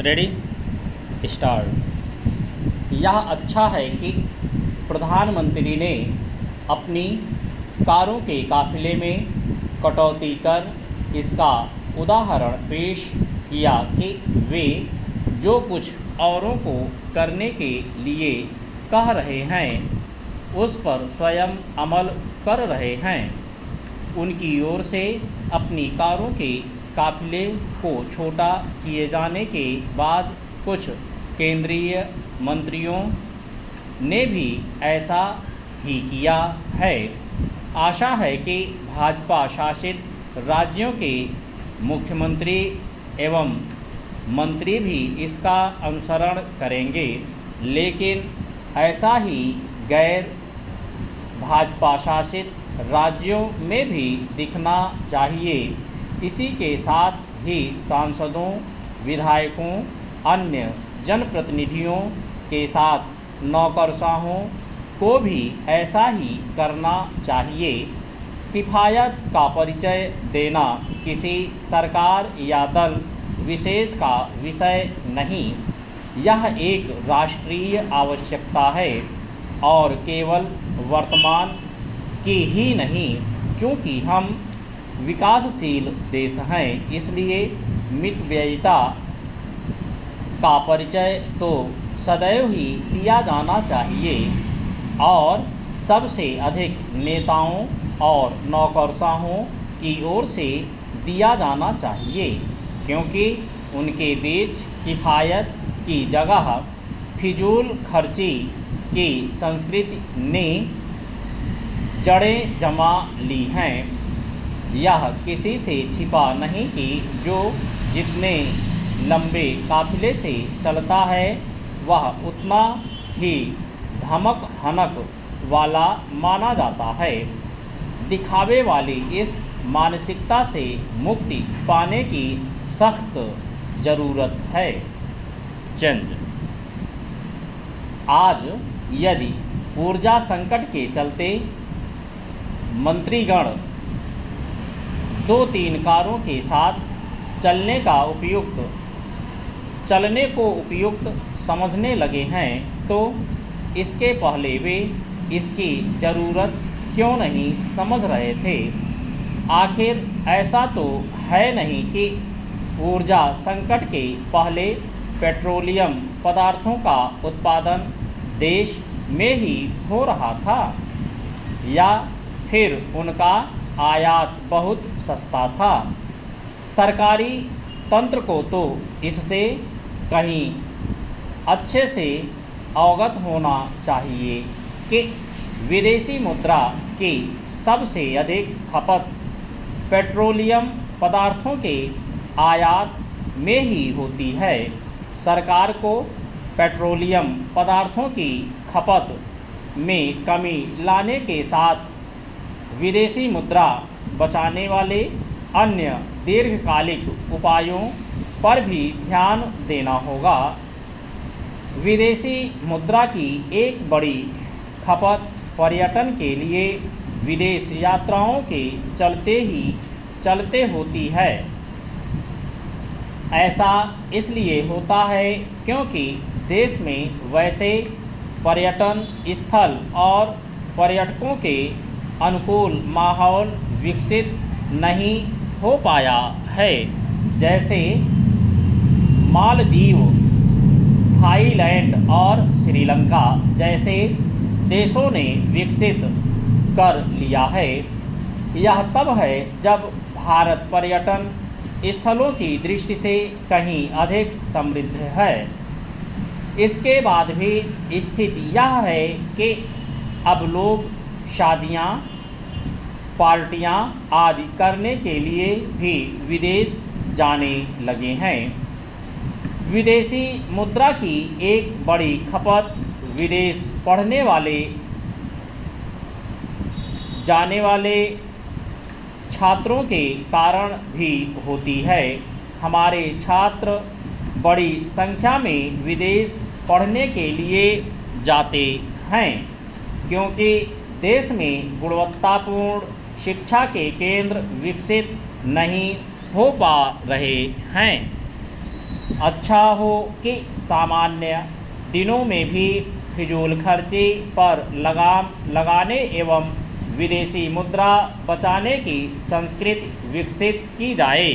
Ready start. यह अच्छा है कि प्रधानमंत्री ने अपनी कारों के काफिले में कटौती कर इसका उदाहरण पेश किया कि वे जो कुछ औरों को करने के लिए कह रहे हैं उस पर स्वयं अमल कर रहे हैं। उनकी ओर से अपनी कारों के काफिले को छोटा किए जाने के बाद कुछ केंद्रीय मंत्रियों ने भी ऐसा ही किया है। आशा है कि भाजपा शासित राज्यों के मुख्यमंत्री एवं मंत्री भी इसका अनुसरण करेंगे, लेकिन ऐसा ही गैर भाजपा शासित राज्यों में भी दिखना चाहिए। इसी के साथ ही सांसदों, विधायकों, अन्य जनप्रतिनिधियों के साथ नौकरशाहों को भी ऐसा ही करना चाहिए। किफ़ायत का परिचय देना किसी सरकार या दल विशेष का विषय नहीं, यह एक राष्ट्रीय आवश्यकता है और केवल वर्तमान की ही नहीं, चूँकि हम विकासशील देश हैं, इसलिए मितव्ययिता का परिचय तो सदैव ही दिया जाना चाहिए और सबसे अधिक नेताओं और नौकरशाहों की ओर से दिया जाना चाहिए, क्योंकि उनके बीच किफ़ायत की जगह फिजूल खर्ची की संस्कृति ने जड़ें जमा ली हैं। यह किसी से छिपा नहीं कि जो जितने लंबे काफिले से चलता है वह उतना ही धमक हनक वाला माना जाता है। दिखावे वाली इस मानसिकता से मुक्ति पाने की सख्त ज़रूरत है। चंद आज यदि ऊर्जा संकट के चलते मंत्रीगण 2-3 कारों के साथ चलने को उपयुक्त समझने लगे हैं, तो इसके पहले वे इसकी ज़रूरत क्यों नहीं समझ रहे थे? आखिर ऐसा तो है नहीं कि ऊर्जा संकट के पहले पेट्रोलियम पदार्थों का उत्पादन देश में ही हो रहा था, या फिर उनका आयात बहुत सस्ता था। सरकारी तंत्र को तो इससे कहीं अच्छे से अवगत होना चाहिए कि विदेशी मुद्रा की सबसे अधिक खपत पेट्रोलियम पदार्थों के आयात में ही होती है। सरकार को पेट्रोलियम पदार्थों की खपत में कमी लाने के साथ विदेशी मुद्रा बचाने वाले अन्य दीर्घकालिक उपायों पर भी ध्यान देना होगा। विदेशी मुद्रा की एक बड़ी खपत पर्यटन के लिए विदेश यात्राओं के चलते होती है। ऐसा इसलिए होता है क्योंकि देश में वैसे पर्यटन स्थल और पर्यटकों के अनुकूल माहौल विकसित नहीं हो पाया है, जैसे मालदीव, थाईलैंड और श्रीलंका जैसे देशों ने विकसित कर लिया है। यह तब है जब भारत पर्यटन स्थलों की दृष्टि से कहीं अधिक समृद्ध है। इसके बाद भी स्थिति यह है कि अब लोग शादियां, पार्टियां आदि करने के लिए भी विदेश जाने लगे हैं। विदेशी मुद्रा की एक बड़ी खपत विदेश पढ़ने जाने वाले छात्रों के कारण भी होती है। हमारे छात्र बड़ी संख्या में विदेश पढ़ने के लिए जाते हैं, क्योंकि देश में गुणवत्तापूर्ण शिक्षा के केंद्र विकसित नहीं हो पा रहे हैं। अच्छा हो कि सामान्य दिनों में भी फिजूल खर्ची पर लगाम लगाने एवं विदेशी मुद्रा बचाने की संस्कृति विकसित की जाए।